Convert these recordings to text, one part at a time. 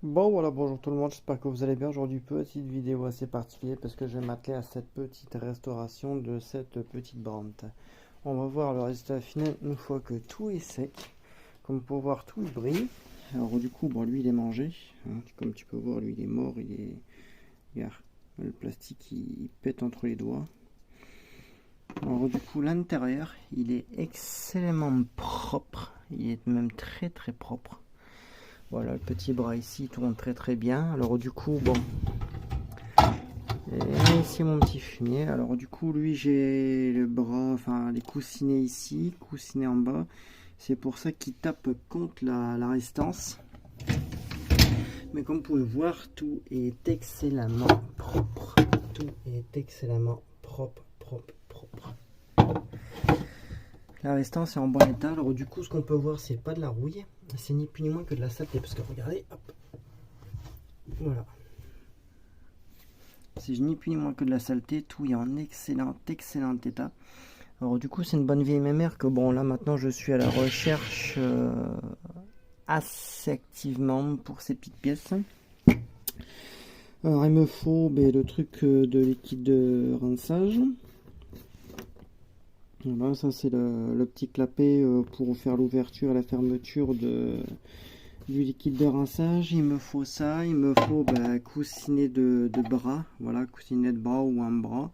Bon voilà, bonjour tout le monde, j'espère que vous allez bien. Aujourd'hui, petite vidéo assez particulière parce que je vais m'atteler à cette petite restauration de cette petite brante. On va voir le résultat final une fois que tout est sec. Comme vous pouvez voir, tout brille. Alors du coup, bon, lui il est mangé, hein. Comme tu peux voir, lui il est mort, il est... Regarde, le plastique il pète entre les doigts. Alors du coup, l'intérieur, il est excellemment propre, il est même très très propre. Voilà, le petit bras ici tourne très bien. Alors du coup, bon, et ici mon petit fumier. Alors du coup, lui j'ai le bras, enfin les coussinets ici, coussinets en bas. C'est pour ça qu'il tape contre la résistance. Mais comme vous pouvez voir, tout est excellemment propre. Tout est excellemment propre. La résistance est en bon état. Alors du coup, ce qu'on peut voir, c'est pas de la rouille, c'est ni plus ni moins que de la saleté. Parce que regardez, hop, voilà. C'est ni plus ni moins que de la saleté, tout est en excellent état. Alors du coup, c'est une bonne vieille mémère que bon, là maintenant je suis à la recherche assez activement pour ces petites pièces. Alors il me faut le truc de liquide de rinçage. Voilà, ça c'est le petit clapet pour faire l'ouverture et la fermeture du liquide de rinçage. Il me faut ça, il me faut coussinet de bras, voilà, coussinet de bras ou un bras.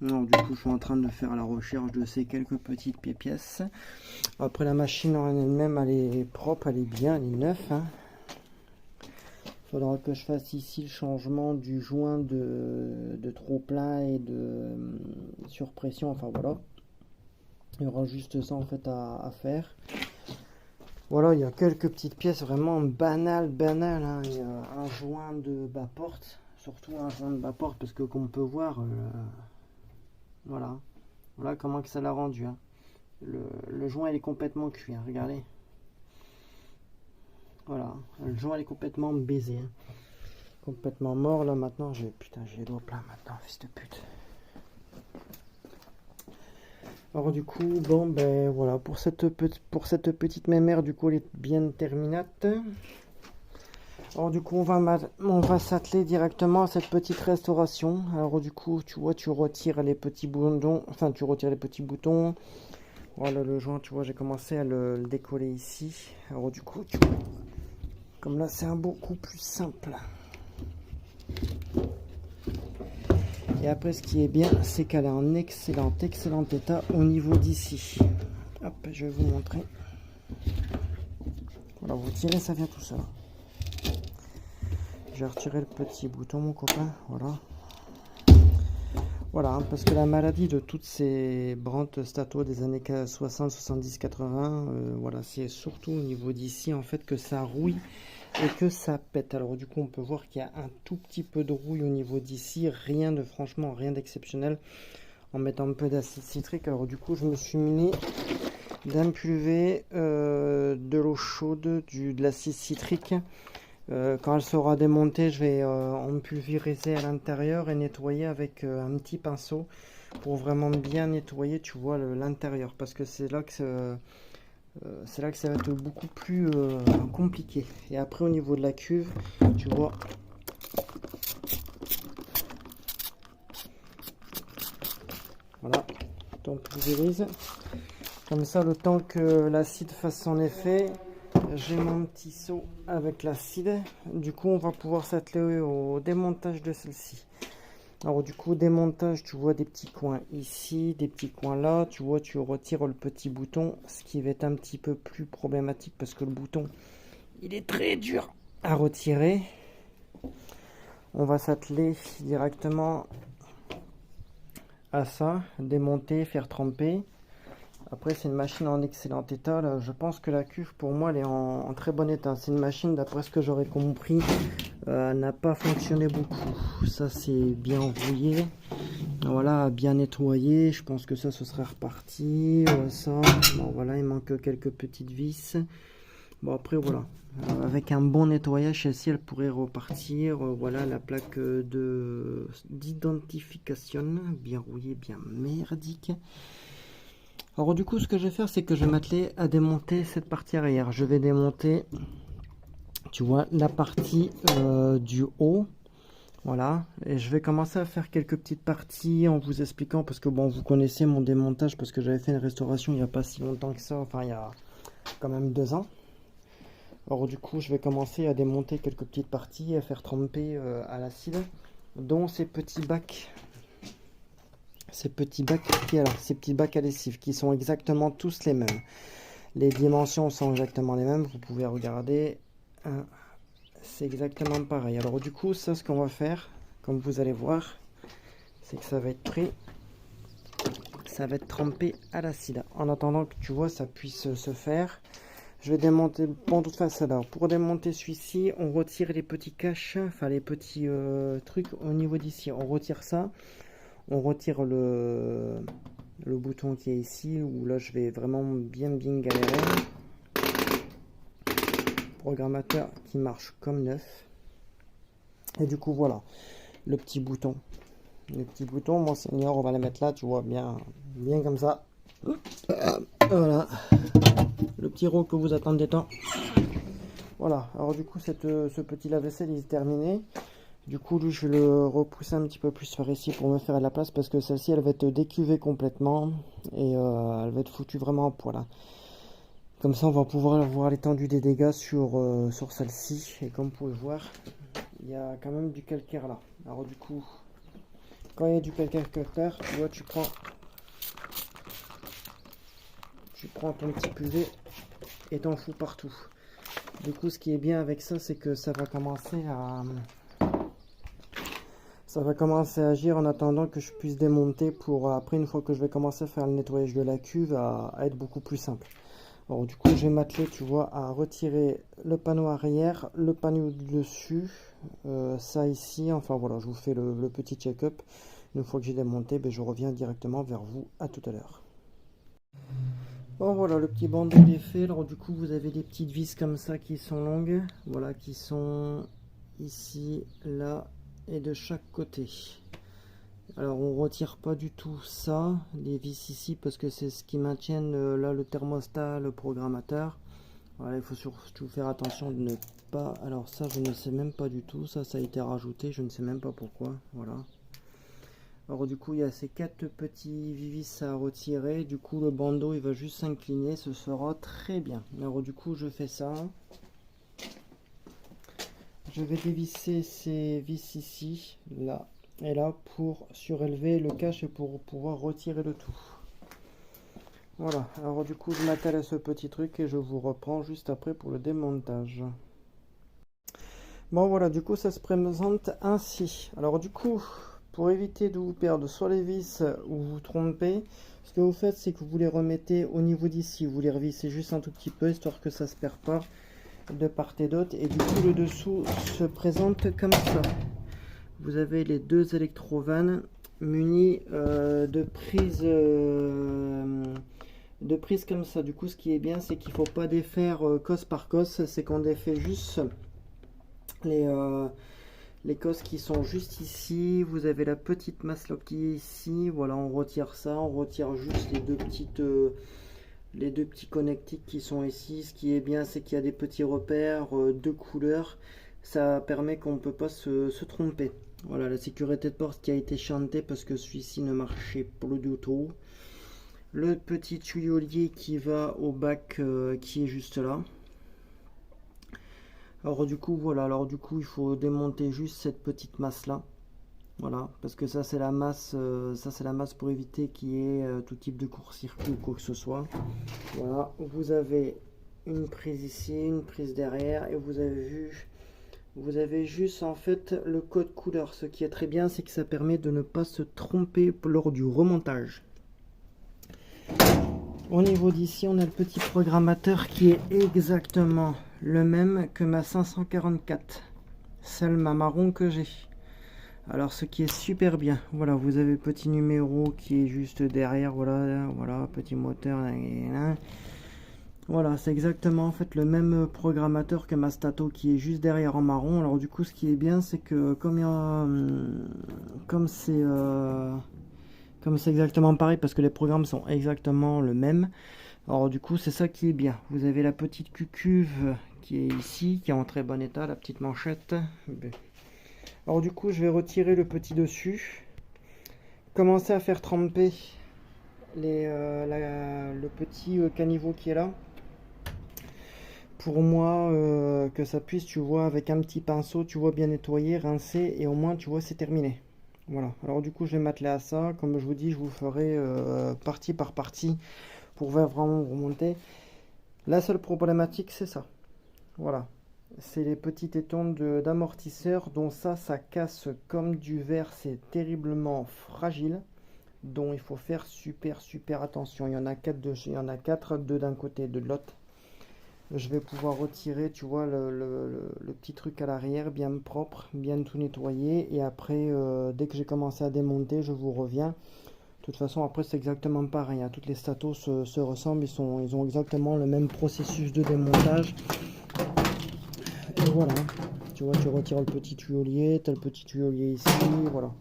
Alors du coup je suis en train de faire la recherche de ces quelques petites pièces. Après la machine en elle-même, elle est propre, elle est bien, elle est neuve, hein. Il faudra que je fasse ici le changement du joint de trop plein et de surpression, enfin voilà. Il y aura juste ça en fait à faire. Voilà, il y a quelques petites pièces vraiment banales, hein. Il y a un joint de bas-porte, surtout un joint de bas-porte parce que comme on peut voir, voilà comment que ça l'a rendu, hein. Le joint il est complètement cuit, hein, regardez. Voilà, le joint il est complètement baisé, hein. Complètement mort là maintenant. J'ai les doigts pleins maintenant, fils de pute. Alors du coup, bon ben voilà, pour cette petite mémère, du coup elle est bien terminate. Alors du coup on va s'atteler directement à cette petite restauration. Alors du coup tu vois, tu retires les petits boutons, voilà le joint, tu vois, j'ai commencé à le décoller ici. Alors du coup tu vois, comme là c'est un beaucoup plus simple. Et après ce qui est bien, c'est qu'elle est en excellent état au niveau d'ici. Hop, je vais vous montrer. Voilà, vous tirez, ça vient tout seul. J'ai retiré le petit bouton, mon copain, voilà. Voilà, parce que la maladie de toutes ces brantes stato des années 60, 70, 80, voilà, c'est surtout au niveau d'ici en fait que ça rouille et que ça pète. Alors du coup on peut voir qu'il y a un tout petit peu de rouille au niveau d'ici, franchement rien d'exceptionnel, en mettant un peu d'acide citrique. Alors du coup je me suis muni d'un pulvé de l'eau chaude, de l'acide citrique. Quand elle sera démontée, je vais en pulvériser à l'intérieur et nettoyer avec un petit pinceau pour vraiment bien nettoyer, tu vois, l'intérieur, parce que c'est là que ça va être beaucoup plus compliqué. Et après au niveau de la cuve, tu vois, voilà, on pulvérise comme ça le temps que l'acide fasse son effet. J'ai mon petit seau avec l'acide. Du coup on va pouvoir s'atteler au démontage de celle-ci. Alors du coup démontage, tu vois des petits coins ici, des petits coins là, tu vois, tu retires le petit bouton, ce qui va être un petit peu plus problématique parce que le bouton il est très dur à retirer. On va s'atteler directement à ça, démonter, faire tremper. Après c'est une machine en excellent état là. Je pense que la cuve pour moi elle est en très bon état. C'est une machine, d'après ce que j'aurais compris, n'a pas fonctionné beaucoup. Ça c'est bien rouillé, voilà, bien nettoyé. Je pense que ça ce serait reparti. Ça, bon voilà, il manque quelques petites vis. Bon après voilà, avec un bon nettoyage celle-ci elle pourrait repartir. Voilà la plaque d'identification bien rouillée, bien merdique. Alors du coup ce que je vais faire, c'est que je vais m'atteler à démonter cette partie arrière. Je vais démonter, tu vois, la partie du haut. Voilà, et je vais commencer à faire quelques petites parties en vous expliquant, parce que bon, vous connaissez mon démontage, parce que j'avais fait une restauration il n'y a pas si longtemps que ça, enfin il y a quand même 2 ans. Alors du coup, je vais commencer à démonter quelques petites parties, à faire tremper à l'acide, dont ces petits bacs ces petits bacs à lessive, qui sont exactement tous les mêmes. Les dimensions sont exactement les mêmes, vous pouvez regarder. C'est exactement pareil. Alors du coup, ça, ce qu'on va faire, comme vous allez voir, c'est que ça va être pris, ça va être trempé à l'acide. En attendant que tu vois, ça puisse se faire, je vais démonter. Bon, de toute façon, alors pour démonter celui-ci, on retire les petits caches, enfin les petits trucs au niveau d'ici. On retire ça, on retire le bouton qui est ici, où là je vais vraiment bien galérer. Programmateur qui marche comme neuf. Et du coup voilà, le petit bouton, mon seigneur, on va le mettre là, tu vois, bien comme ça. Voilà, le petit rôle que vous attendez tant. Voilà, alors du coup ce petit lave-vaisselle il est terminé. Du coup lui je vais le repousser un petit peu plus par ici pour me faire de la place, parce que celle-ci elle va être décuvée complètement et elle va être foutue vraiment à poil. Comme ça on va pouvoir voir l'étendue des dégâts sur celle-ci. Et comme vous pouvez voir, il y a quand même du calcaire là. Alors du coup, quand il y a du calcaire quelque part, tu vois, tu prends ton petit PV et t'en fous partout. Du coup, ce qui est bien avec ça, c'est que ça va commencer à agir en attendant que je puisse démonter, pour après, une fois que je vais commencer à faire le nettoyage de la cuve, à être beaucoup plus simple. Alors du coup, je vais m'atteler, tu vois, à retirer le panneau arrière, le panneau du dessus, ça ici. Enfin voilà, je vous fais le petit check-up. Une fois que j'ai démonté, ben, je reviens directement vers vous. À tout à l'heure. Bon voilà, le petit bandeau est fait. Alors du coup, vous avez des petites vis comme ça qui sont longues, voilà, qui sont ici, là et de chaque côté. Alors on retire pas du tout ça, les vis ici, parce que c'est ce qui maintient là le thermostat, le programmateur. Voilà, il faut surtout faire attention de ne pas. Alors ça, je ne sais même pas du tout, ça a été rajouté, je ne sais même pas pourquoi. Voilà. Alors du coup, il y a ces 4 petits vis à retirer. Du coup, le bandeau il va juste s'incliner, ce sera très bien. Alors du coup, je fais ça. Je vais dévisser ces vis ici, là et là, pour surélever le cache et pour pouvoir retirer le tout. Voilà, alors du coup je m'attelle à ce petit truc et je vous reprends juste après pour le démontage. Bon voilà, du coup ça se présente ainsi. Alors du coup, pour éviter de vous perdre soit les vis ou vous tromper, ce que vous faites, c'est que vous les remettez au niveau d'ici. Vous les revissez juste un tout petit peu, histoire que ça se perd pas de part et d'autre. Et du coup le dessous se présente comme ça. Vous avez les 2 électrovannes munis de prises comme ça. Du coup, ce qui est bien, c'est qu'il ne faut pas défaire cos par cos, c'est qu'on défait juste les cos qui sont juste ici. Vous avez la petite masse là qui est ici. Voilà, on retire ça, on retire juste les deux petits connectiques qui sont ici. Ce qui est bien, c'est qu'il y a des petits repères de couleurs. Ça permet qu'on ne peut pas se tromper. Voilà, la sécurité de porte qui a été chantée parce que celui-ci ne marchait plus du tout. Le petit tuyaulier qui va au bac qui est juste là. Alors du coup, voilà, il faut démonter juste cette petite masse là. Voilà, parce que ça c'est la masse, pour éviter qu'il y ait tout type de court-circuit ou quoi que ce soit. Voilà, vous avez une prise ici, une prise derrière, et vous avez juste en fait le code couleur. Ce qui est très bien, c'est que ça permet de ne pas se tromper lors du remontage. Au niveau d'ici, on a le petit programmateur qui est exactement le même que ma 544, celle ma marron que j'ai. Alors ce qui est super bien, voilà, vous avez le petit numéro qui est juste derrière, voilà, petit moteur. Voilà, c'est exactement en fait le même programmateur que ma Stato qui est juste derrière en marron. Alors du coup, ce qui est bien, c'est que comme c'est exactement pareil, parce que les programmes sont exactement le même. Alors du coup, c'est ça qui est bien. Vous avez la petite cucuve qui est ici, qui est en très bon état, la petite manchette. Alors du coup, je vais retirer le petit dessus, commencer à faire tremper le petit caniveau qui est là. Pour moi, que ça puisse, tu vois, avec un petit pinceau, tu vois, bien nettoyer, rincer, et au moins, tu vois, c'est terminé. Voilà, alors du coup, je vais m'atteler à ça. Comme je vous dis, je vous ferai partie par partie pour vraiment remonter. La seule problématique, c'est ça. Voilà, c'est les petits tétons d'amortisseur, dont ça casse comme du verre, c'est terriblement fragile. Donc il faut faire super attention. Il y en a 4, il y en a 4, 2 d'un côté, 2 de l'autre. Je vais pouvoir retirer, tu vois, le petit truc à l'arrière, bien propre, bien tout nettoyer. Et après, dès que j'ai commencé à démonter, je vous reviens. De toute façon, après, c'est exactement pareil, hein. Toutes les statos se ressemblent. Ils ont exactement le même processus de démontage. Et voilà. Tu vois, tu retires le petit tuyaulier. Tu as le petit tuyaulier ici. Voilà.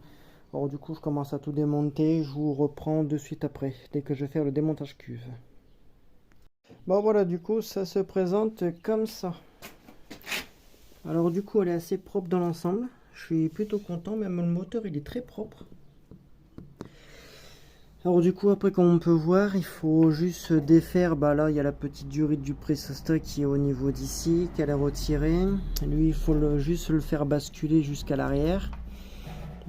Alors du coup, je commence à tout démonter. Je vous reprends de suite après, dès que je vais faire le démontage cuve. Bon voilà, du coup ça se présente comme ça. Alors du coup elle est assez propre dans l'ensemble. Je suis plutôt content, même le moteur il est très propre. Alors du coup après comme on peut voir, il faut juste défaire, bah là il y a la petite durite du pressostat qui est au niveau d'ici, qu'elle a retiré. Lui il faut juste le faire basculer jusqu'à l'arrière.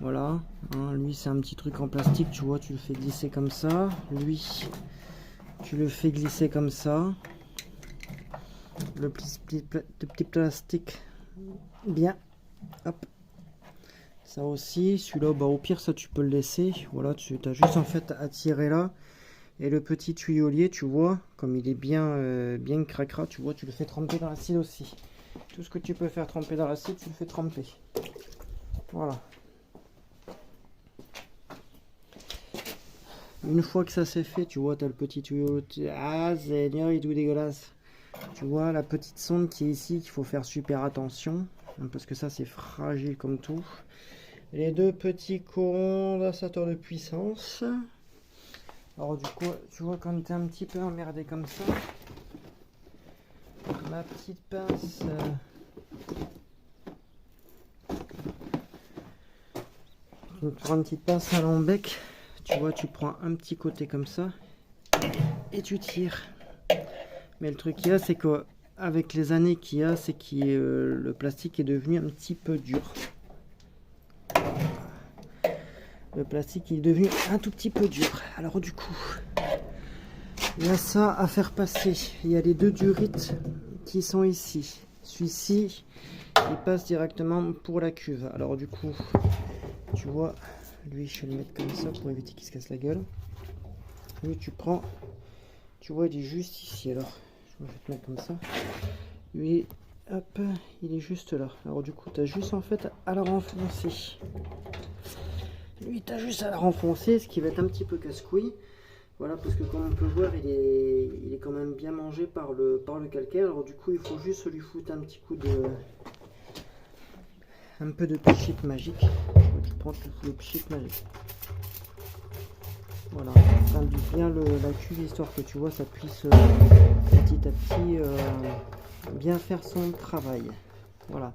Voilà, hein, lui c'est un petit truc en plastique, tu vois, tu le fais glisser comme ça. Lui, tu le fais glisser comme ça. Le petit plastique bien, hop, ça aussi. Celui-là, bah au pire ça tu peux le laisser. Voilà, tu as juste en fait à tirer là, et le petit tuyaulier, tu vois, comme il est bien cracra, tu vois, tu le fais tremper dans l'acide aussi. Tout ce que tu peux faire tremper dans l'acide, tu le fais tremper. Voilà. Une fois que ça c'est fait, tu vois, tu as le petit tuyau. Ah, Seigneur, il est tout dégueulasse. Tu vois la petite sonde qui est ici, qu'il faut faire super attention, parce que ça c'est fragile comme tout. Les deux petits condensateur de puissance. Alors du coup, tu vois, quand tu es un petit peu emmerdé comme ça, ma petite pince, tu prends une petite pince à lambec, tu vois, tu prends un petit côté comme ça et tu tires. Mais le truc qu'il y a, c'est qu'avec les années qu'il y a, c'est que le plastique est devenu un petit peu dur. Le plastique est devenu un tout petit peu dur. Alors du coup, il y a ça à faire passer. Il y a les deux durites qui sont ici. Celui-ci, il passe directement pour la cuve. Alors du coup, tu vois, lui, je vais le mettre comme ça pour éviter qu'il se casse la gueule. Lui, tu prends, tu vois, il est juste ici. Alors, je vais te mettre comme ça. Lui, hop, il est juste là. Alors du coup, tu as juste en fait à la renfoncer. Lui, tu as juste à la renfoncer, ce qui va être un petit peu casse-couille. Voilà, parce que comme on peut voir, il est quand même bien mangé par le calcaire. Alors du coup, il faut juste lui foutre un petit coup de... un peu de pchit magique. Tu prends le pchit magique. Voilà, tendis bien la cuve, histoire que tu vois, ça puisse petit à petit bien faire son travail. Voilà,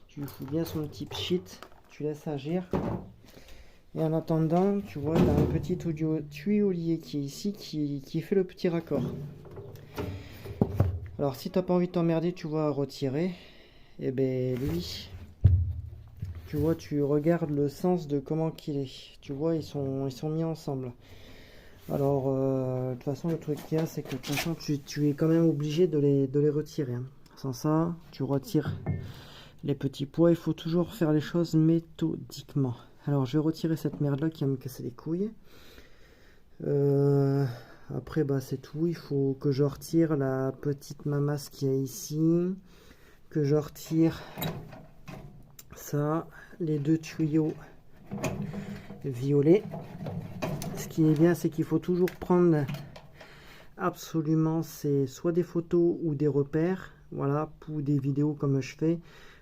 tu lui fous bien son petit pchit, tu laisses agir. Et en attendant, tu vois, tu as un petit tuyaulier qui est ici, qui fait le petit raccord. Alors si tu n'as pas envie de t'emmerder, tu vois, à retirer, et ben lui, tu vois, tu regardes le sens de comment qu'il est. Tu vois, ils sont mis ensemble. Alors, de toute façon, le truc qu'il y a, c'est que de toute façon, tu es quand même obligé de les retirer, hein. Sans ça, tu retires les petits pois. Il faut toujours faire les choses méthodiquement. Alors, je vais retirer cette merde-là qui va me casser les couilles. Après, bah, c'est tout. Il faut que je retire la petite mamasse qu'il y a ici. Que je retire ça, les deux tuyaux violets. Ce qui est bien, c'est qu'il faut toujours prendre absolument, c'est soit des photos ou des repères, voilà, ou des vidéos comme je fais,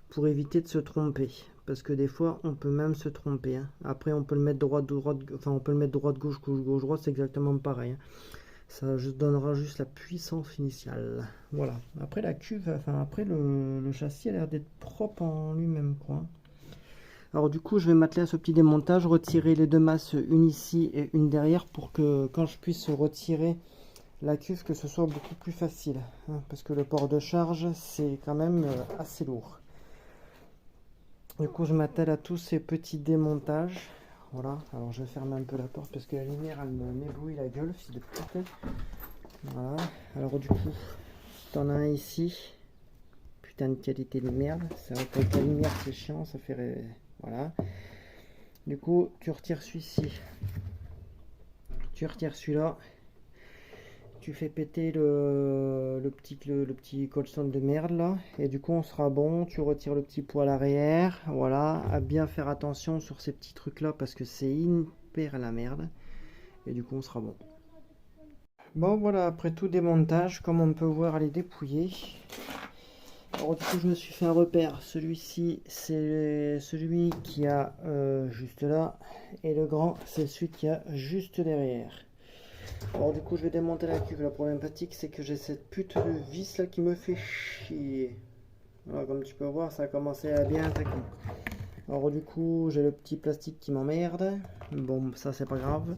pour éviter de se tromper. Parce que des fois, on peut même se tromper, hein. Après, on peut le mettre droite, enfin, on peut le mettre droite, gauche, gauche, gauche, droite, c'est exactement pareil, hein. Ça juste donnera juste la puissance initiale. Voilà. Après la cuve, enfin après le châssis a l'air d'être propre en lui-même, quoi. Alors du coup, je vais m'atteler à ce petit démontage, retirer les deux masses, une ici et une derrière, pour que quand je puisse retirer la cuve, que ce soit beaucoup plus facile, hein, parce que le port de charge, c'est quand même assez lourd. Du coup, je m'attelle à tous ces petits démontages. Voilà, alors je vais fermer un peu la porte parce que la lumière, elle m'éblouit la gueule, fils de pute. Voilà, alors du coup, t'en as un ici. Putain de qualité de merde. C'est vrai qu'avec la lumière, c'est chiant, ça fait... Voilà. Du coup, tu retires celui-ci. Tu retires celui-là. Tu fais péter le petit col-son de merde là. Et du coup, on sera bon. Tu retires le petit poids à l'arrière. Voilà. À bien faire attention sur ces petits trucs là parce que c'est hyper la merde. Et du coup, on sera bon. Bon, voilà. Après tout démontage, comme on peut voir, elle est dépouillée. Alors du coup, je me suis fait un repère. Celui-ci, c'est celui qui a juste là. Et le grand, c'est celui qui a juste derrière. Alors du coup, je vais démonter la cuve. La problématique, c'est que j'ai cette pute de vis là qui me fait chier. Voilà, comme tu peux voir, ça a commencé à bien attaquer. Alors du coup, j'ai le petit plastique qui m'emmerde. Bon, ça c'est pas grave.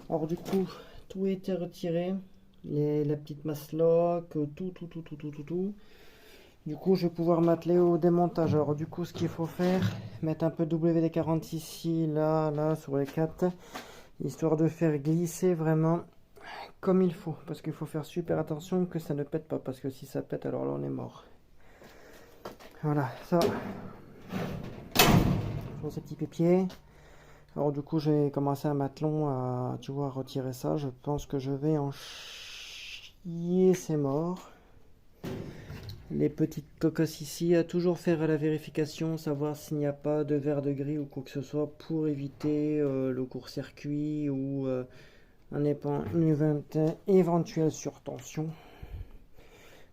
Alors du coup, tout a été retiré. La petite masse lock, tout. Du coup, je vais pouvoir m'atteler au démontage. Alors, du coup, ce qu'il faut faire, mettre un peu de WD-40 ici, là, sur les 4, histoire de faire glisser vraiment comme il faut. Parce qu'il faut faire super attention que ça ne pète pas. Parce que si ça pète, alors là, on est mort. Voilà, ça. Sur ces petits pépiers. Alors, du coup, j'ai commencé à m'attelon à, tu vois, retirer ça. Je pense que je vais en chier, c'est mort. Les petites cocosses ici, à toujours faire la vérification, savoir s'il n'y a pas de verre de gris ou quoi que ce soit pour éviter le court-circuit ou une éventuelle surtension.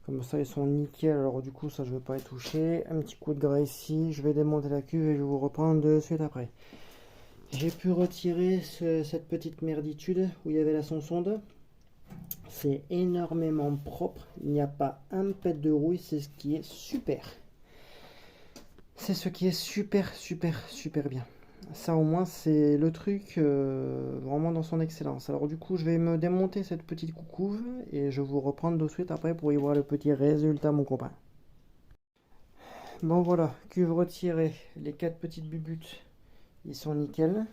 Comme ça, ils sont nickel. Alors du coup, ça, je ne vais pas y toucher. Un petit coup de gras ici. Je vais démonter la cuve et je vais vous reprendre de suite après. J'ai pu retirer cette petite merditude où il y avait la sonde. C'est énormément propre, il n'y a pas un pet de rouille, c'est ce qui est super. C'est ce qui est super bien. Ça au moins c'est le truc vraiment dans son excellence. Alors du coup je vais me démonter cette petite coucouve et je vous reprends de suite après pour y voir le petit résultat mon copain. Bon voilà, cuve retirée, les 4 petites bubutes, ils sont nickel.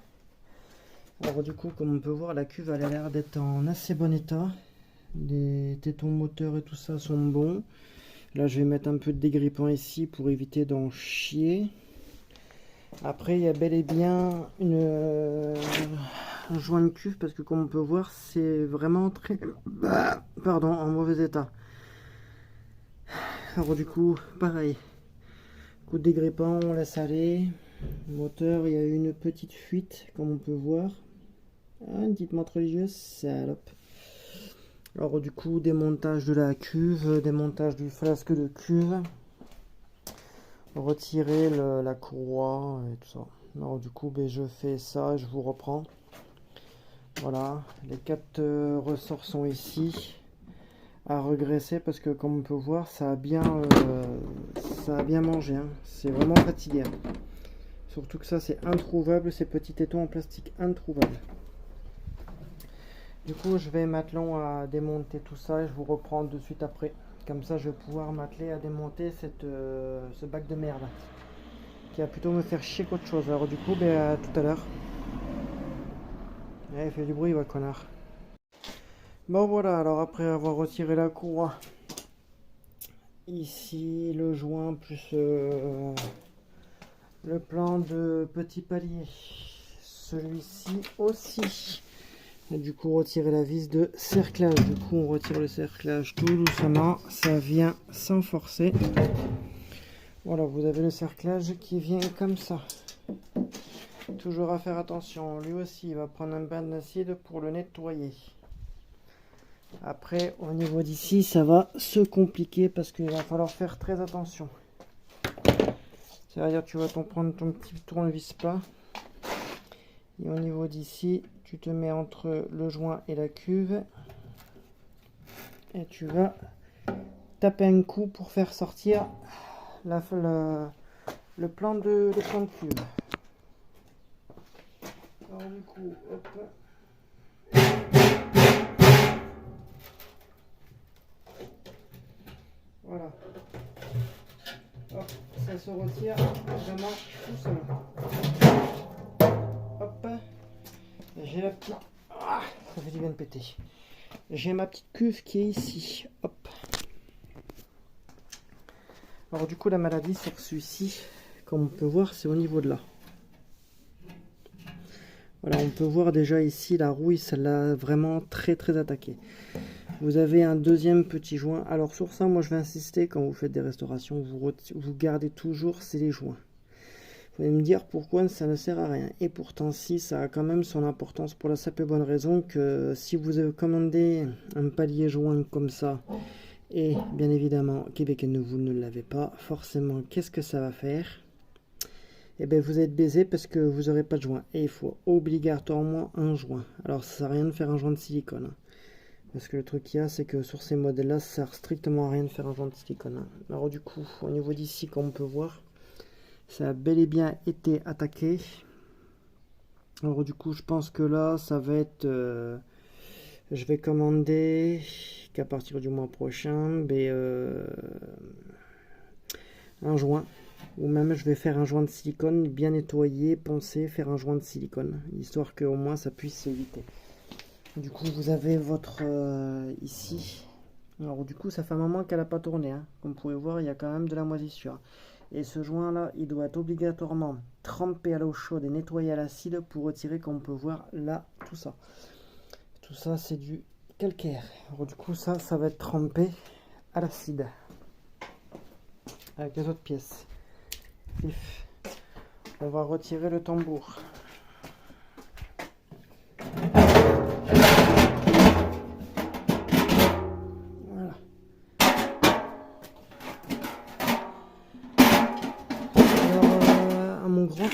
Alors du coup comme on peut voir la cuve elle a l'air d'être en assez bon état. Les tétons moteurs et tout ça sont bons. Là je vais mettre un peu de dégrippant ici pour éviter d'en chier. Après il y a bel et bien un joint de cuve parce que comme on peut voir c'est vraiment très en mauvais état. Alors du coup pareil, coup de dégrippant, on laisse aller. Le moteur, il y a une petite fuite comme on peut voir. Une petite montre religieuse, salope. Alors du coup, démontage de la cuve, démontage du flasque de cuve, retirer la courroie et tout ça. Alors du coup, ben, je fais ça et je vous reprends. Voilà, les 4 ressorts sont ici à regresser parce que comme on peut voir, ça a bien mangé. Hein. C'est vraiment fatigué. Surtout que ça, c'est introuvable, ces petits tétons en plastique introuvables. Du coup, je vais m'atteler à démonter tout ça et je vous reprends de suite après. Comme ça, je vais pouvoir m'atteler à démonter ce bac de merde qui va plutôt me faire chier qu'autre chose. Alors du coup, ben, à tout à l'heure. Il fait du bruit, ouais, connard. Bon voilà, alors après avoir retiré la courroie, ici le joint plus le plan de petit palier, celui-ci aussi. Et du coup retirer la vis de cerclage. Du coup on retire le cerclage tout doucement, ça vient sans forcer. Voilà, vous avez le cerclage qui vient comme ça. Toujours à faire attention, lui aussi il va prendre un bain d'acide pour le nettoyer. Après au niveau d'ici ça va se compliquer parce qu'il va falloir faire très attention. C'est-à-dire tu vas prendre ton petit tournevis plat et au niveau d'ici tu te mets entre le joint et la cuve. et tu vas taper un coup pour faire sortir le plan de cuve. Alors du coup, hop. Voilà. Hop, ça se retire vraiment tout seul. Hop. J'ai la petite... Ah, ça fait du bien de péter. J'ai ma petite cuve qui est ici. Hop. Alors du coup, la maladie sur celui-ci, comme on peut voir, c'est au niveau de là. Voilà, on peut voir déjà ici la rouille, ça l'a vraiment très attaqué. Vous avez un deuxième petit joint. Alors sur ça, moi je vais insister, quand vous faites des restaurations, vous gardez toujours c'est les joints. Vous allez me dire pourquoi ça ne sert à rien. Et pourtant si, ça a quand même son importance pour la simple et bonne raison que si vous avez commandé un palier joint comme ça, et bien évidemment Québec vous ne l'avez pas, forcément qu'est-ce que ça va faire? Et bien vous êtes baisé parce que vous n'aurez pas de joint. Et il faut obligatoirement un joint. Alors ça sert à rien de faire un joint de silicone. Parce que le truc qu'il y a, c'est que sur ces modèles-là, ça sert strictement à rien de faire un joint de silicone. Alors du coup, au niveau d'ici, comme on peut voir, ça a bel et bien été attaqué. Alors du coup, je pense que là, ça va être... je vais commander qu'à partir du mois prochain, un joint. Ou même je vais faire un joint de silicone bien nettoyé, poncé, faire un joint de silicone. Histoire qu'au moins ça puisse s'éviter. Du coup, vous avez votre ici. Alors du coup, ça fait un moment qu'elle n'a pas tourné. Hein. Comme vous pouvez voir, il y a quand même de la moisissure. Et ce joint-là, il doit être obligatoirement trempé à l'eau chaude et nettoyé à l'acide pour retirer, comme on peut voir là, tout ça. Tout ça, c'est du calcaire. Alors du coup, ça va être trempé à l'acide. Avec les autres pièces. Pif. On va retirer le tambour.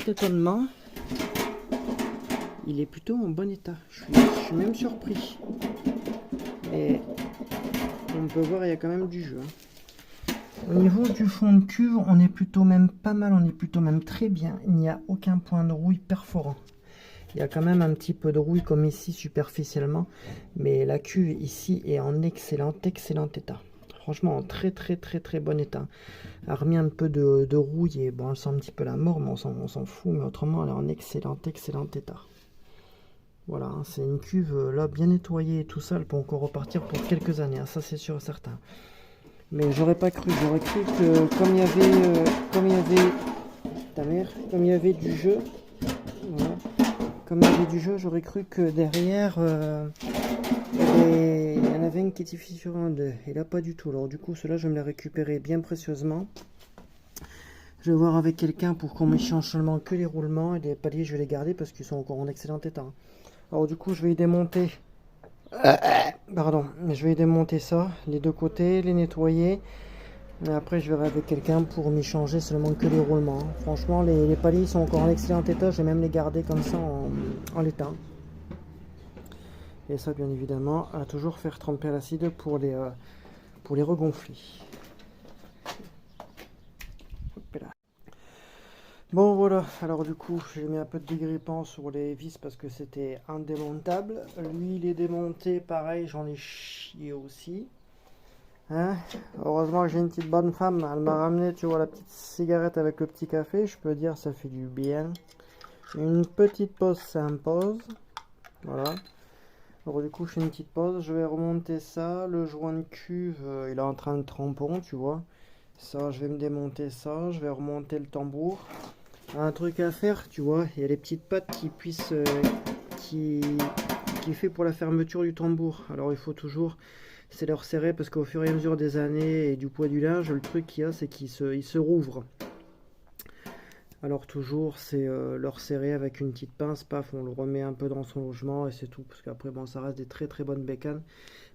Étonnement, il est plutôt en bon état. Je suis même surpris. Et on peut voir, il y a quand même du jeu. Hein. Au niveau du fond de cuve, on est plutôt même pas mal, on est plutôt même très bien. Il n'y a aucun point de rouille perforant. Il y a quand même un petit peu de rouille comme ici superficiellement, mais la cuve ici est en excellent état. Franchement, en très bon état. Elle a remis un peu de rouille et bon, elle sent un petit peu la mort, mais on s'en fout. Mais autrement, elle est en excellent état. Voilà, hein, c'est une cuve là bien nettoyée et tout ça. Elle peut encore repartir pour quelques années, hein, ça c'est sûr et certain. Mais j'aurais pas cru. J'aurais cru que comme il y avait du jeu, voilà, comme il y avait du jeu, j'aurais cru que derrière. Et il y en avait une qui était fissurée en deux. Et là, pas du tout. Alors, du coup, cela, je vais me la récupérer bien précieusement. Je vais voir avec quelqu'un pour qu'on m'échange seulement que les roulements. Et les paliers, je vais les garder parce qu'ils sont encore en excellent état. Alors, du coup, je vais y démonter. Pardon. Je vais y démonter ça. Les deux côtés, les nettoyer. Et après, je verrai avec quelqu'un pour m'y changer seulement que les roulements. Franchement, les paliers sont encore en excellent état. Je vais même les garder comme ça en l'état. Et ça, bien évidemment, à toujours faire tremper à l'acide pour les regonfler. Bon, voilà. Alors, du coup, j'ai mis un peu de dégrippant sur les vis parce que c'était indémontable. Lui, il est démonté. Pareil, j'en ai chié aussi. Hein, heureusement que j'ai une petite bonne femme. Elle m'a ramené, tu vois, la petite cigarette avec le petit café. Je peux dire, ça fait du bien. Une petite pause s'impose. Voilà. Alors du coup je fais une petite pause, je vais remonter ça, le joint de cuve il est en train de trempon, tu vois. Ça je vais me démonter ça, je vais remonter le tambour. Un truc à faire, tu vois, il y a les petites pattes qui puissent qui est fait pour la fermeture du tambour. Alors il faut toujours c'est leur serrer parce qu'au fur et à mesure des années et du poids du linge, le truc qu'il y a c'est qu'il se rouvre. Alors toujours c'est leur serrer avec une petite pince, paf, on le remet un peu dans son logement et c'est tout. Parce qu'après bon ça reste des très bonnes bécanes.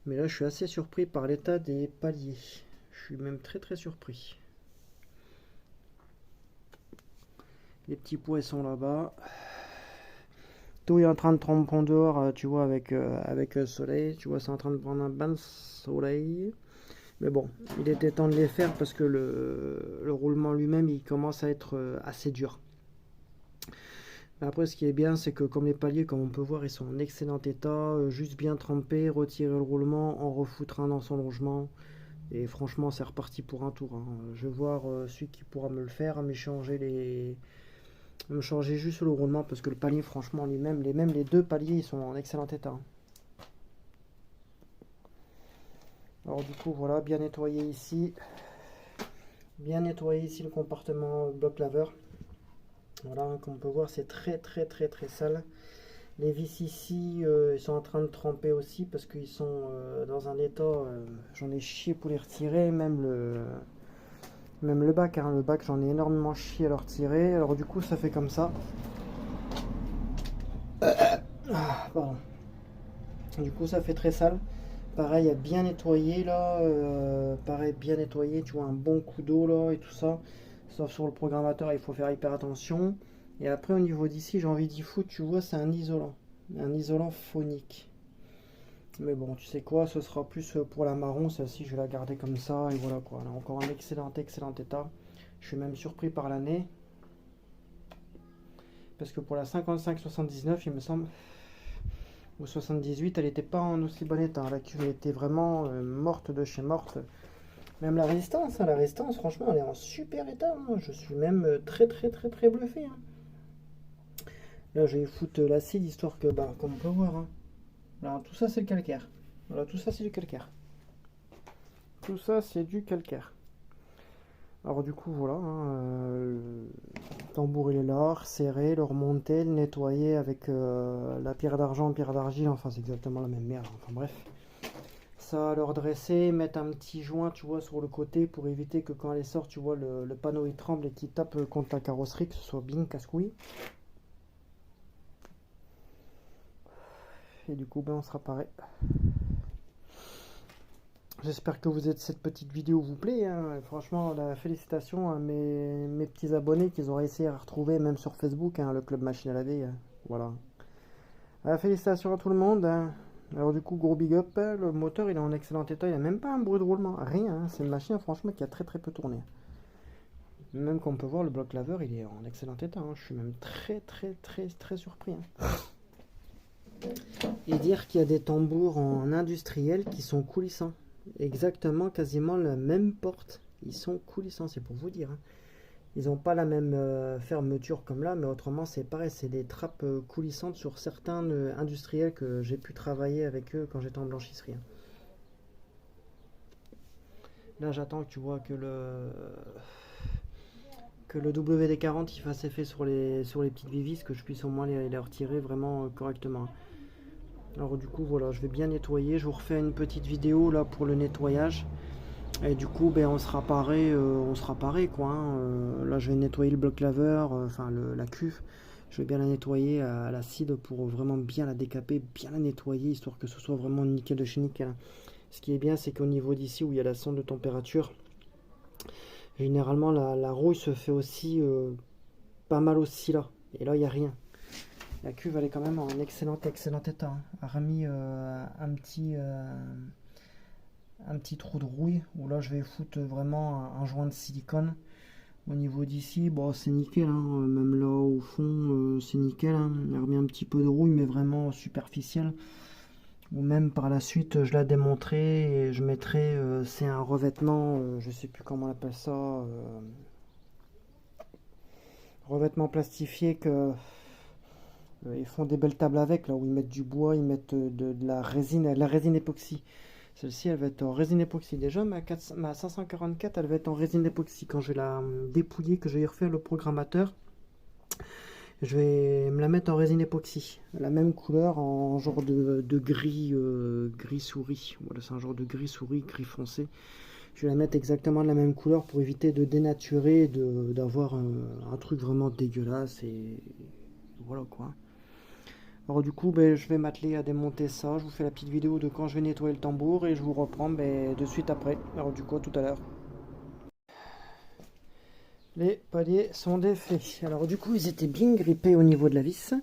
Mais là je suis assez surpris par l'état des paliers. Je suis même très surpris. Les petits poids sont là-bas. Tout est en train de tremper en dehors, tu vois, avec le soleil. Tu vois, c'est en train de prendre un bain de soleil. Mais bon, il était temps de les faire parce que le roulement lui-même, il commence à être assez dur. Mais après, ce qui est bien, c'est que comme les paliers, comme on peut voir, ils sont en excellent état. Juste bien tremper, retirer le roulement, en refoutre un dans son logement. Et franchement, c'est reparti pour un tour, hein. Je vais voir celui qui pourra me le faire, me changer juste le roulement parce que le palier, franchement, lui-même, même les deux paliers, ils sont en excellent état, hein. Alors du coup, voilà, bien nettoyé ici. Bien nettoyé ici le compartiment bloc laveur. Voilà, hein, comme on peut voir, c'est très sale. Les vis ici, ils sont en train de tremper aussi parce qu'ils sont dans un état. J'en ai chié pour les retirer, même le bac, hein. Le bac, j'en ai énormément chié à le retirer. Alors du coup, ça fait comme ça. Ah, pardon. Du coup, ça fait très sale. Pareil, à bien nettoyer là. Pareil, bien nettoyer. Tu vois, un bon coup d'eau là et tout ça. Sauf sur le programmateur, il faut faire hyper attention. Et après, au niveau d'ici, j'ai envie d'y foutre. Tu vois, c'est un isolant. Un isolant phonique. Mais bon, tu sais quoi, ce sera plus pour la marron. Celle-ci, je vais la garder comme ça. Et voilà quoi. Elle est encore en excellent état. Je suis même surpris par l'année. Parce que pour la 55-79, il me semble, ou 78, elle n'était pas en aussi bon état. La cuve était vraiment morte de chez morte. Même hein, la résistance, franchement, elle est en super état, hein. Je suis même très bluffé, hein. Là, je vais foutre l'acide histoire que, bah, comme on peut voir, hein. Alors, tout ça, c'est le calcaire. Voilà, tout ça, c'est du calcaire. Tout ça, c'est du calcaire. Alors, du coup, voilà, hein, le tambour, il est là, serré, le remonter, le nettoyer avec la pierre d'argent, pierre d'argile. Enfin, c'est exactement la même merde. Enfin, bref. Ça, le redresser, mettre un petit joint, tu vois, sur le côté pour éviter que quand elle sort, tu vois, le panneau il tremble et qu'il tape contre la carrosserie, que ce soit bien casse-couille. Et du coup, ben, on sera pareil. J'espère que cette petite vidéo vous plaît, hein. Franchement, la félicitation à mes petits abonnés qu'ils auraient essayé à retrouver, même sur Facebook, hein, le club machine à laver, hein. Voilà. Félicitations à tout le monde, hein. Alors du coup, gros big up, hein. Le moteur il est en excellent état, il n'a même pas un bruit de roulement, rien, hein. C'est une machine franchement qui a très peu tourné. Même comme on peut voir, le bloc laveur il est en excellent état, hein. Je suis même très surpris, hein. Et dire qu'il y a des tambours en industriel qui sont coulissants. Exactement, quasiment la même porte. Ils sont coulissants, c'est pour vous dire, hein. Ils n'ont pas la même fermeture comme là, mais autrement c'est pareil, c'est des trappes coulissantes sur certains industriels que j'ai pu travailler avec eux quand j'étais en blanchisserie, hein. Là j'attends que tu vois que le WD-40 il fasse effet sur les petites vivis, que je puisse au moins les retirer vraiment correctement. Alors du coup voilà, je vais bien nettoyer, je vous refais une petite vidéo là pour le nettoyage. Et du coup ben, on sera paré quoi, hein. Là je vais nettoyer le bloc laveur, enfin la cuve. Je vais bien la nettoyer à l'acide pour vraiment bien la décaper, bien la nettoyer, histoire que ce soit vraiment nickel de chez nickel. Ce qui est bien, c'est qu'au niveau d'ici où il y a la sonde de température, généralement la rouille se fait aussi pas mal aussi là. Et là il n'y a rien. La cuve elle est quand même en excellent état, hein. Elle a remis un petit trou de rouille où là je vais foutre vraiment un joint de silicone. Au niveau d'ici, bon c'est nickel, hein. Même là au fond c'est nickel, hein. Il a remis un petit peu de rouille mais vraiment superficielle. Ou même par la suite je la démonterai et je mettrai, c'est un revêtement, je sais plus comment on appelle ça, revêtement plastifié que ils font des belles tables avec, là où ils mettent du bois, ils mettent de la résine époxy. Celle-ci, elle va être en résine époxy. Déjà, ma 544, elle va être en résine époxy. Quand je vais la dépouiller, que je vais refaire le programmateur, je vais me la mettre en résine époxy. La même couleur, en genre de gris, gris souris. Voilà, c'est un genre de gris souris, gris foncé. Je vais la mettre exactement de la même couleur pour éviter de dénaturer, d'avoir un truc vraiment dégueulasse. Et voilà quoi. Alors du coup, ben, je vais m'atteler à démonter ça. Je vous fais la petite vidéo de quand je vais nettoyer le tambour et je vous reprends de suite après. Alors du coup, tout à l'heure. Les paliers sont défaits. Alors du coup, ils étaient bien grippés au niveau de la vis.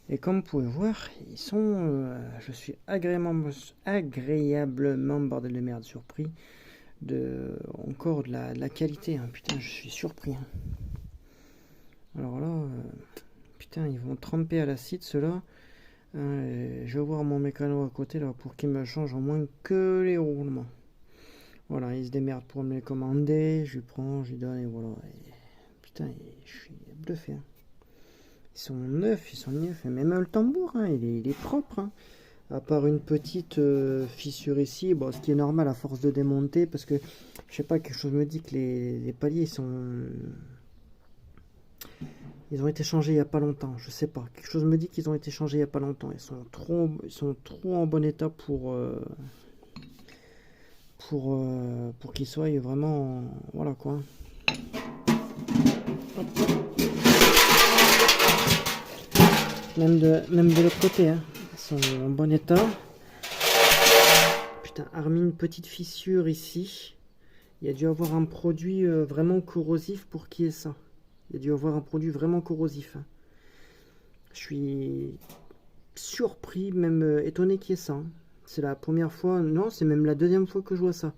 Et comme vous pouvez voir, ils sont, je suis agréablement bordel de merde surpris encore de la qualité. Hein. Putain, je suis surpris. Hein. Alors là, putain, ils vont tremper à l'acide ceux-là. Je vais voir mon mécano à côté là pour qu'il me change au moins que les roulements. Voilà, il se démerde pour me les commander. Je lui prends, je lui donne et voilà. Et, putain, je suis bluffé. Hein. Ils sont neufs. Et même le tambour, hein, il est propre. Hein. À part une petite fissure ici, bon, ce qui est normal à force de démonter, parce que je sais pas, quelque chose me dit que les paliers ils ont été changés il y a pas longtemps. Je sais pas, quelque chose me dit qu'ils ont été changés il y a pas longtemps. Ils sont trop en bon état pour qu'ils soient vraiment, voilà quoi. Même de l'autre côté, hein. Ils sont en bon état. Putain, hormis une petite fissure ici, il y a dû avoir un produit vraiment corrosif pour qu'il y ait ça. Il y a dû avoir un produit vraiment corrosif. Hein. Je suis surpris, même étonné qu'il y ait ça. Hein. C'est la première fois, non, c'est même la deuxième fois que je vois ça.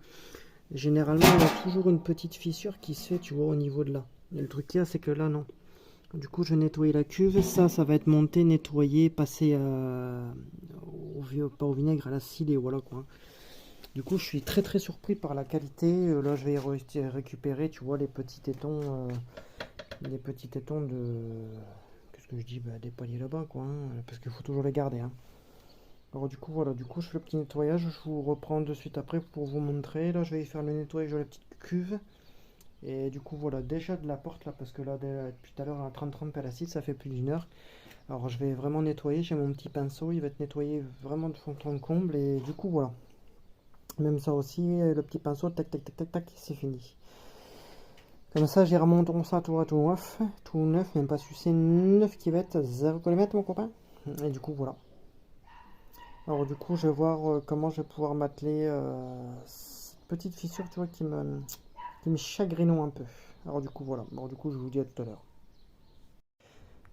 Généralement, il y a toujours une petite fissure qui se fait, tu vois, au niveau de là. Et le truc là, c'est que là, non. Du coup, je vais nettoyer la cuve. Ça va être monté, nettoyé, passé pas au vinaigre, à l'acide et voilà quoi. Du coup, je suis très surpris par la qualité. Là, je vais récupérer, tu vois, les petits tétons de... Qu'est-ce que je dis? Des paliers là-bas, quoi. Hein, parce qu'il faut toujours les garder. Hein. Alors du coup, voilà. Du coup, je fais le petit nettoyage. Je vous reprends de suite après pour vous montrer. Là, je vais y faire le nettoyage de la petite cuve. Et du coup, voilà. Déjà de la porte, là, parce que là, depuis tout à l'heure, à 30 à l'acide, ça fait plus d'une heure. Alors, je vais vraiment nettoyer. J'ai mon petit pinceau. Il va être nettoyé vraiment de fond en comble. Et du coup, voilà. Même ça aussi, le petit pinceau, tac, c'est fini. Comme ça, j'ai remonté ça tout neuf, même pas sucé neuf qui va être 0 km mon copain. Et du coup, voilà. Alors du coup, je vais voir comment je vais pouvoir m'atteler cette petite fissure, tu vois, qui me chagrine un peu. Alors du coup, voilà. Bon, du coup, je vous dis à tout à l'heure.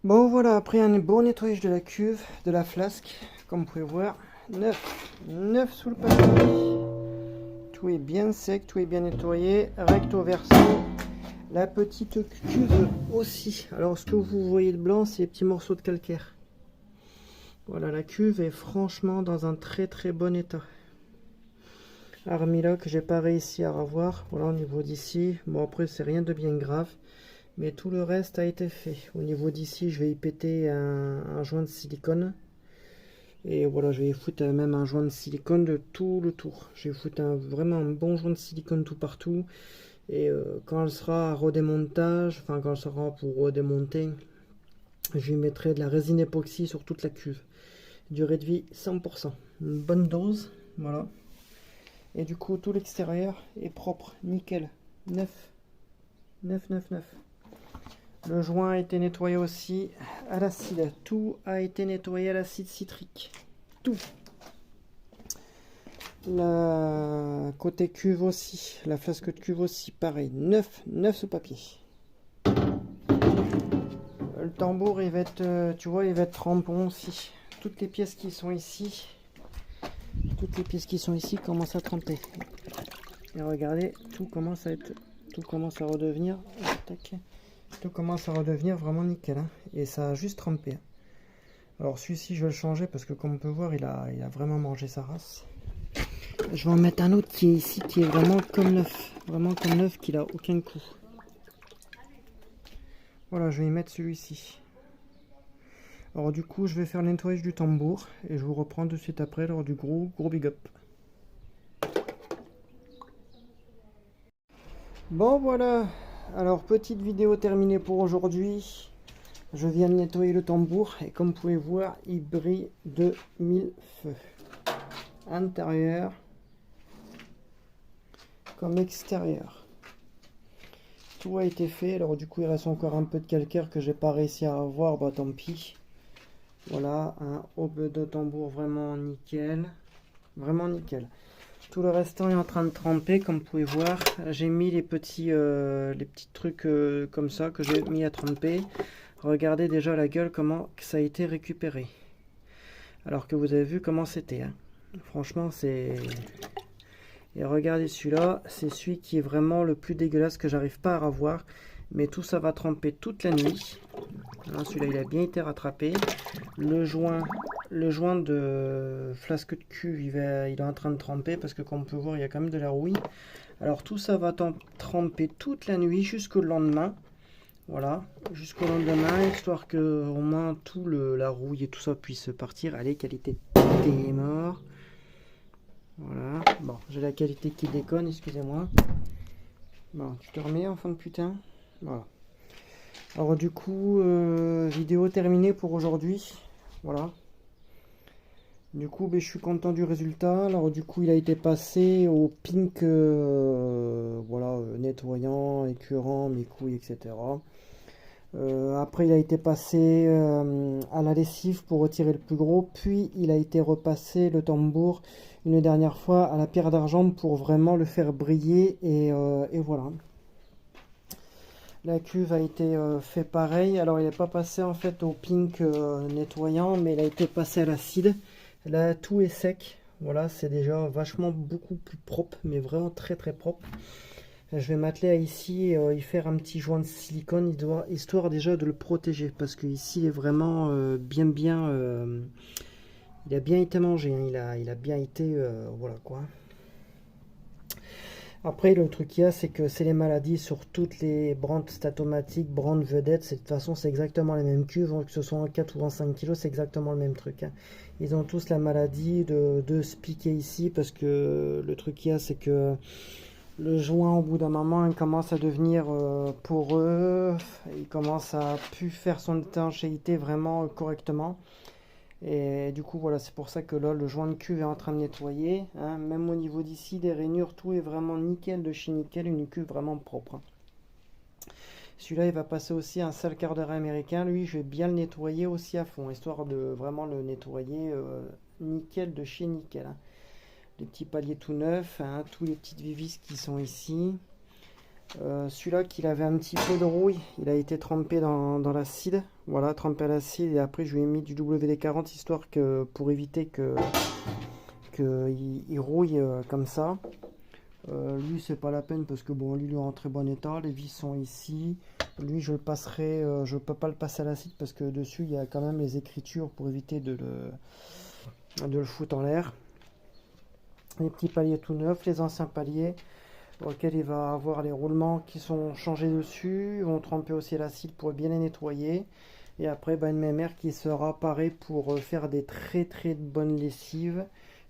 Bon, voilà, après un beau nettoyage de la cuve, de la flasque, comme vous pouvez voir, neuf sous le papier. Tout est bien sec, tout est bien nettoyé, recto verso. La petite cuve aussi. Alors ce que vous voyez de blanc, c'est les petits morceaux de calcaire. Voilà, la cuve est franchement dans un très bon état. Hormis là que j'ai pas réussi à revoir. Voilà, au niveau d'ici. Bon, après, c'est rien de bien grave. Mais tout le reste a été fait. Au niveau d'ici, je vais y péter un joint de silicone. Et voilà, je vais y foutre même un joint de silicone de tout le tour. Je vais foutre vraiment un bon joint de silicone tout partout. Et quand elle sera à redémontage, enfin quand elle sera pour redémonter, je lui mettrai de la résine époxy sur toute la cuve. Durée de vie 100%. Une bonne dose, voilà. Et du coup, tout l'extérieur est propre, nickel. Neuf. Le joint a été nettoyé aussi à l'acide. Tout a été nettoyé à l'acide citrique. Tout. La côté cuve aussi, la flasque de cuve aussi, pareil, neuf sous papier. Le tambour, il va être, tu vois, il va être trempon aussi. Toutes les pièces qui sont ici, commencent à tremper. Et regardez, tout commence à redevenir, tout commence à redevenir vraiment nickel. Hein. Et ça a juste trempé. Alors celui-ci, je vais le changer parce que comme on peut voir, il a vraiment mangé sa race. Je vais en mettre un autre qui est ici, qui est vraiment comme neuf, qu'il a aucun coup. Voilà, je vais y mettre celui-ci. Alors du coup, je vais faire le nettoyage du tambour et je vous reprends de suite après lors du gros big up. Bon voilà, alors petite vidéo terminée pour aujourd'hui. Je viens de nettoyer le tambour et comme vous pouvez voir, il brille de 1000 feux. Intérieur comme extérieur. Tout a été fait. Alors du coup, il reste encore un peu de calcaire que j'ai pas réussi à avoir. Bah tant pis. Voilà, un aube de tambour vraiment nickel. Vraiment nickel. Tout le restant est en train de tremper, comme vous pouvez voir. J'ai mis les petits trucs comme ça que j'ai mis à tremper. regardez déjà la gueule, comment ça a été récupéré. Alors que vous avez vu comment c'était. Hein. Franchement, c'est... Et regardez celui-là, c'est celui qui est vraiment le plus dégueulasse que j'arrive pas à revoir. Mais tout ça va tremper toute la nuit. Celui-là, il a bien été rattrapé. Le joint de flasque de cuve, il est en train de tremper parce que comme on peut voir, il y a quand même de la rouille. Alors tout ça va tremper toute la nuit jusqu'au lendemain. Voilà, jusqu'au lendemain, histoire que au moins tout la rouille et tout ça puisse partir. Allez, qualité des morts. Voilà, bon, j'ai la qualité qui déconne, excusez-moi. Bon, tu te remets, enfant de putain. Voilà. Alors du coup, vidéo terminée pour aujourd'hui. Voilà. Du coup, je suis content du résultat. Alors du coup, il a été passé au pink, voilà, nettoyant, écurant, mes couilles, etc. Après, il a été passé à la lessive pour retirer le plus gros. Puis, il a été repassé le tambour une dernière fois à la pierre d'argent pour vraiment le faire briller. Et voilà. La cuve a été fait pareil. Alors, il n'est pas passé en fait au pink nettoyant, mais il a été passé à l'acide. Là, tout est sec. Voilà, c'est déjà vachement beaucoup plus propre, mais vraiment très très propre. Je vais m'atteler à ici y faire un petit joint de silicone, histoire déjà de le protéger, parce que ici il est vraiment bien, il a bien été mangé, hein, il a bien été, voilà quoi. Après le truc qu'il y a, c'est que c'est les maladies sur toutes les brandes statomatiques, brandes vedettes, de toute façon c'est exactement les mêmes cuves, que ce soit en 4 ou en 5 kg, c'est exactement le même truc. Hein. Ils ont tous la maladie de se piquer ici, parce que le truc qu'il y a, c'est que le joint, au bout d'un moment, il commence à devenir poreux, il commence à plus faire son étanchéité vraiment correctement. Et du coup, voilà, c'est pour ça que là, le joint de cuve est en train de nettoyer. Hein. Même au niveau d'ici, des rainures, tout est vraiment nickel de chez nickel, une cuve vraiment propre. Hein. Celui-là, il va passer aussi un sale quart d'heure américain. Lui, je vais bien le nettoyer aussi à fond, histoire de vraiment le nettoyer nickel de chez nickel. Hein. Les petits paliers tout neufs, hein, tous les petites vivis qui sont ici. Celui-là qu'il avait un petit peu de rouille, il a été trempé dans l'acide. Voilà, trempé à l'acide et après je lui ai mis du WD-40 histoire que pour éviter il rouille comme ça. Lui c'est pas la peine parce que bon lui il est en très bon état, les vis sont ici. Lui je le passerai, je peux pas le passer à l'acide parce que dessus il y a quand même les écritures pour éviter de le foutre en l'air. Les petits paliers tout neufs, les anciens paliers auxquels il va avoir les roulements qui sont changés dessus. Ils vont tremper aussi l'acide pour bien les nettoyer. Et après une mémère qui sera parée pour faire des très très bonnes lessives.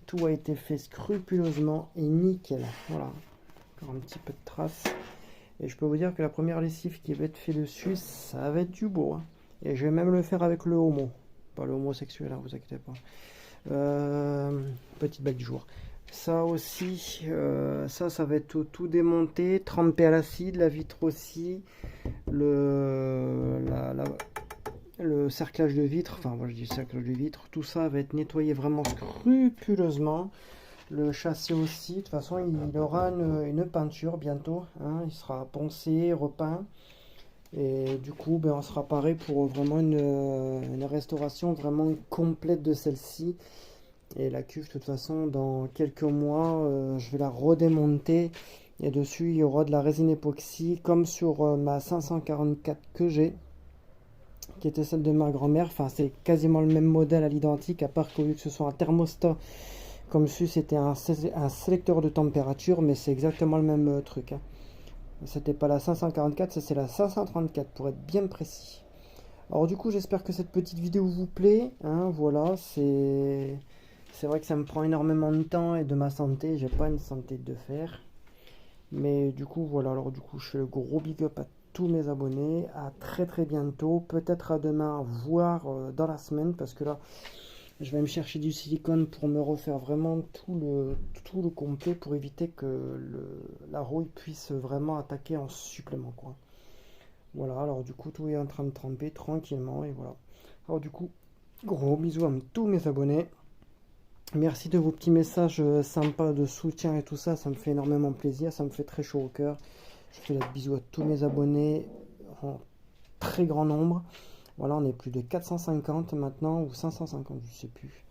Tout a été fait scrupuleusement et nickel. Voilà, encore un petit peu de traces. Et je peux vous dire que la première lessive qui va être faite dessus, ça va être du beau. Hein. Et je vais même le faire avec le homo. Pas le homosexuel, hein, vous inquiétez pas. Petite bague du jour. Ça aussi, ça va être tout démonté, trempé à l'acide, la vitre aussi, le cerclage de vitre, enfin moi je dis cerclage de vitre, tout ça va être nettoyé vraiment scrupuleusement. Le châssis aussi, de toute façon il aura une peinture bientôt, hein, il sera poncé, repeint. Et du coup, on sera paré pour vraiment une restauration vraiment complète de celle-ci. Et la cuve, de toute façon, dans quelques mois, je vais la redémonter. Et dessus, il y aura de la résine époxy, comme sur ma 544 que j'ai, qui était celle de ma grand-mère. Enfin, c'est quasiment le même modèle à l'identique, à part qu'au lieu que ce soit un thermostat, comme celui, c'était un sélecteur de température, mais c'est exactement le même truc. Hein. C'était pas la 544, c'est la 534 pour être bien précis. Alors du coup, j'espère que cette petite vidéo vous plaît. Hein, voilà, c'est vrai que ça me prend énormément de temps et de ma santé. J'ai pas une santé de fer. Mais du coup, voilà. Alors du coup, je fais le gros big up à tous mes abonnés. À très très bientôt. Peut-être à demain, voire dans la semaine. Parce que là, je vais me chercher du silicone pour me refaire vraiment tout le complet pour éviter que la rouille puisse vraiment attaquer en supplément, quoi. Voilà, alors du coup, tout est en train de tremper tranquillement et voilà. Alors du coup, gros bisous à tous mes abonnés. Merci de vos petits messages sympas de soutien et tout ça, ça me fait énormément plaisir, ça me fait très chaud au cœur. Je fais des bisous à tous mes abonnés en très grand nombre. Voilà, on est plus de 450 maintenant, ou 550, je sais plus.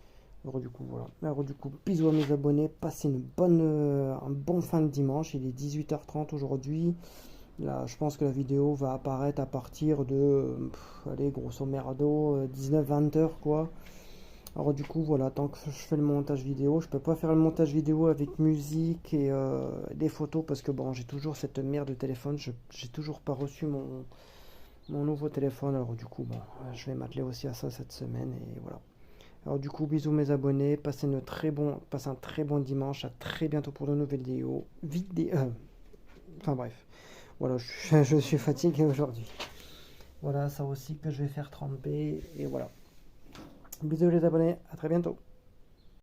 Alors du coup, voilà. Alors du coup, bisous à mes abonnés, passez un bon fin de dimanche. Il est 18h30 aujourd'hui. Là, je pense que la vidéo va apparaître à partir de, allez, grosso merdo, 19-20 heures, quoi. Alors du coup, voilà, tant que je fais le montage vidéo, je peux pas faire le montage vidéo avec musique et des photos parce que bon, j'ai toujours cette merde de téléphone. J'ai toujours pas reçu mon nouveau téléphone. Alors du coup, bon, je vais m'atteler aussi à ça cette semaine et voilà. Alors du coup, bisous mes abonnés, passez un très bon dimanche, à très bientôt pour de nouvelles enfin bref, voilà, je suis fatigué aujourd'hui. Voilà, ça aussi que je vais faire tremper, et voilà. Bisous les abonnés, à très bientôt.